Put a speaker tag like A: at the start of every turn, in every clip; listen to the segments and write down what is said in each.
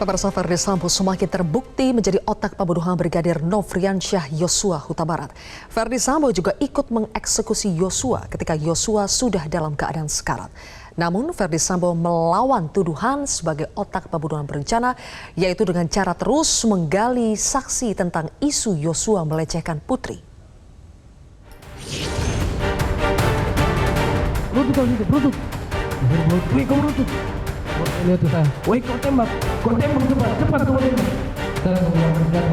A: Pemirsa, Ferdi Sambo semakin terbukti menjadi otak pembunuhan Brigadir Nofriansyah Yosua Huta Barat. Ferdi Sambo juga ikut mengeksekusi Yosua ketika Yosua sudah dalam keadaan sekarat. Namun Ferdi Sambo melawan tuduhan sebagai otak pembunuhan berencana, yaitu dengan cara terus menggali saksi tentang isu Yosua melecehkan putri.
B: Berutut. Wih, kau berutut. Lihat tuh saya. Woi, kau tembak cepat kau tembak. Saya keluar senjata.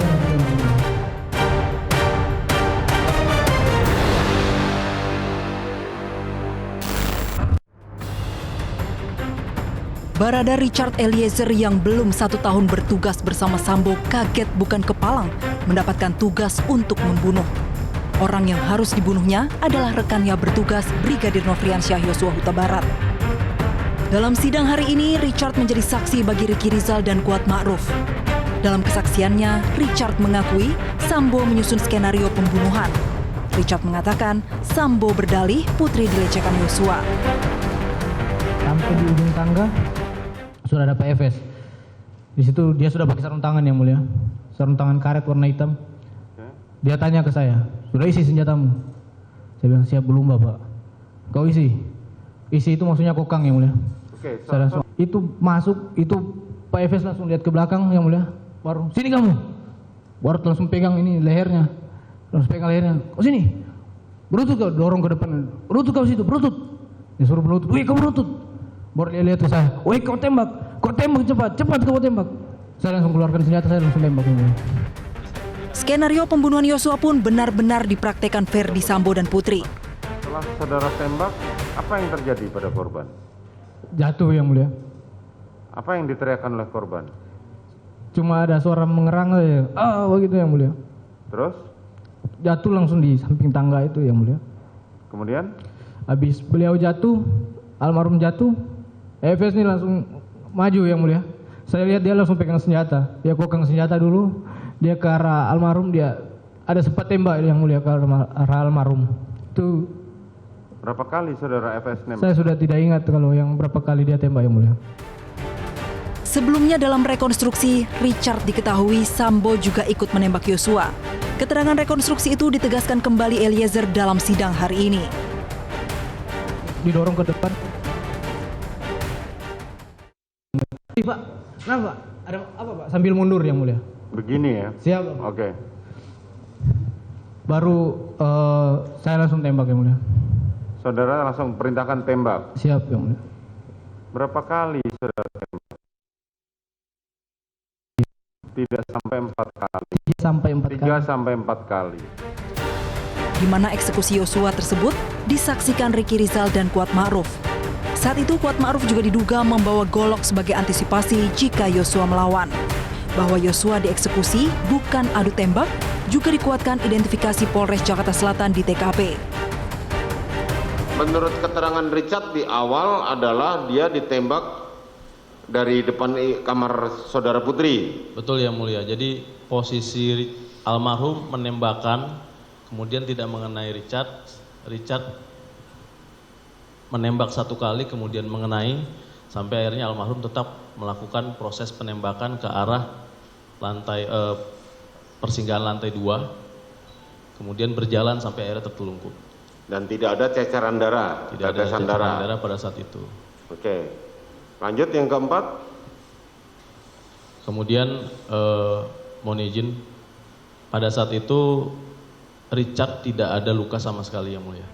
C: Barada Richard Eliezer yang belum 1 tahun bertugas bersama Sambo kaget bukan kepalang mendapatkan tugas untuk membunuh. Orang yang harus dibunuhnya adalah rekannya bertugas Brigadir Nofriansyah Yosua Huta Barat. Dalam sidang hari ini, Richard menjadi saksi bagi Ricky Rizal dan Kuat Ma'ruf. Dalam kesaksiannya, Richard mengakui Sambo menyusun skenario pembunuhan. Richard mengatakan Sambo berdalih putri dilecehkan Yosua.
B: Sampai di ujung tangga sudah ada PFS. Di situ dia sudah pakai sarung tangan yang mulia, sarung tangan karet warna hitam. Dia tanya ke saya, sudah isi senjatamu? Saya bilang siap belum bapak. Kau isi? Isi itu maksudnya kokang yang mulia. Oke, itu masuk, itu Pak Efes langsung lihat ke belakang yang mulia. Baru, sini kamu. Baru langsung pegang ini lehernya. Langsung pegang lehernya. Oh sini. Berutut kau, dorong ke depan. Berutut kau situ, berutut. Dia suruh berutut. Wih kau berutut. Baru dia lihat ke saya. Wih kau tembak. Kau tembak cepat kau tembak. Saya langsung keluarkan senjata, saya langsung tembak yang mulia.
C: Skenario pembunuhan Yosua pun benar-benar dipraktekkan Ferdi Sambo dan Putri.
D: Setelah saudara tembak, apa yang terjadi pada korban?
B: Jatuh yang mulia.
D: Apa yang diteriakkan oleh korban?
B: Cuma ada suara mengerang saja. Begitu yang mulia.
D: Terus?
B: Jatuh langsung di samping tangga itu yang mulia.
D: Kemudian?
B: Habis beliau jatuh, almarhum jatuh, Efes ini langsung maju yang mulia. Saya lihat dia langsung pegang senjata. Dia kokang senjata dulu. Dia ke arah almarhum, dia ada sempat tembak yang mulia ke arah almarhum. Itu
D: berapa kali saudara FS nembak?
B: saya sudah tidak ingat kalau yang berapa kali dia tembak yang mulia.
C: Sebelumnya dalam rekonstruksi, Richard diketahui Sambo juga ikut menembak Yosua. Keterangan rekonstruksi itu ditegaskan kembali Eliezer dalam sidang hari ini.
B: Didorong ke depan. Pak, kenapa? Ada apa Pak? Sambil mundur yang mulia.
D: Begini ya?
B: Siap.
D: Oke.
B: Baru saya langsung tembak yang mulia.
D: Saudara langsung perintahkan tembak?
B: Siap yang mulia.
D: Berapa kali saudara tembak? Tidak sampai 4 kali. 3 sampai 4 kali.
C: Di mana eksekusi Yosua tersebut disaksikan Ricky Rizal dan Kuat Ma'ruf. Saat itu Kuat Ma'ruf juga diduga membawa golok sebagai antisipasi jika Yosua melawan. Bahwa Yosua dieksekusi bukan adu tembak, juga dikuatkan identifikasi Polres Jakarta Selatan di TKP.
D: Menurut keterangan Richard di awal adalah dia ditembak dari depan kamar saudara Putri.
E: Betul ya mulia, jadi posisi almarhum menembakkan, kemudian tidak mengenai Richard. Richard menembak 1 kali, kemudian mengenai, sampai akhirnya almarhum tetap melakukan proses penembakan ke arah lantai persinggahan lantai 2, kemudian berjalan sampai akhirnya tertelungkup.
D: Dan tidak ada ceceran darah,
E: tidak ada ceceran darah pada saat itu.
D: Oke, lanjut yang keempat.
E: Kemudian mohon izin, pada saat itu Richard tidak ada luka sama sekali yang mulia.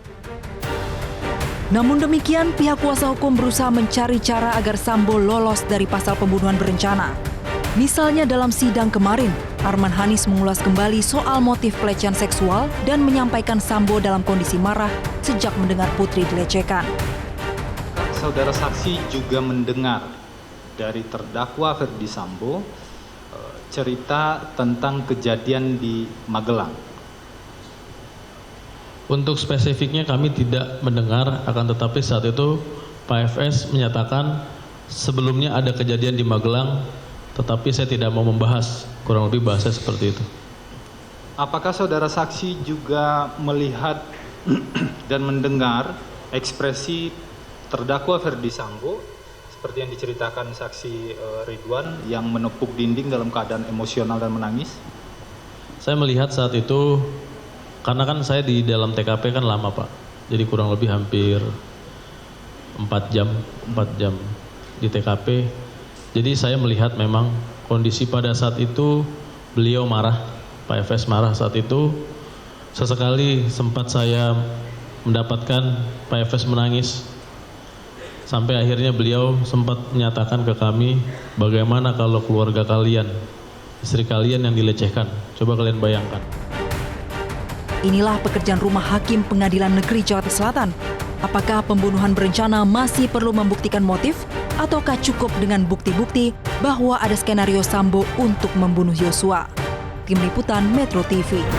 C: Namun demikian, pihak kuasa hukum berusaha mencari cara agar Sambo lolos dari pasal pembunuhan berencana. Misalnya dalam sidang kemarin, Arman Hanis mengulas kembali soal motif pelecehan seksual dan menyampaikan Sambo dalam kondisi marah sejak mendengar putri dilecehkan.
F: Saudara saksi juga mendengar dari terdakwa Ferdi Sambo cerita tentang kejadian di Magelang.
E: Untuk spesifiknya kami tidak mendengar, akan tetapi saat itu Pak FS menyatakan sebelumnya ada kejadian di Magelang, tetapi saya tidak mau membahas, kurang lebih bahasa seperti itu.
F: Apakah saudara saksi juga melihat dan mendengar ekspresi terdakwa Ferdi Sambo seperti yang diceritakan saksi Ridwan yang menepuk dinding dalam keadaan emosional dan menangis?
E: Saya melihat saat itu, karena kan saya di dalam TKP kan lama Pak, jadi kurang lebih hampir 4 jam di TKP. Jadi saya melihat memang kondisi pada saat itu beliau marah, Pak Efes marah saat itu. Sesekali sempat saya mendapatkan Pak Efes menangis. Sampai akhirnya beliau sempat menyatakan ke kami, bagaimana kalau keluarga kalian, istri kalian yang dilecehkan. Coba kalian bayangkan.
C: Inilah pekerjaan rumah hakim Pengadilan Negeri Jakarta Selatan. Apakah pembunuhan berencana masih perlu membuktikan motif? Ataukah cukup dengan bukti-bukti bahwa ada skenario Sambo untuk membunuh Yosua? Tim Liputan Metro TV.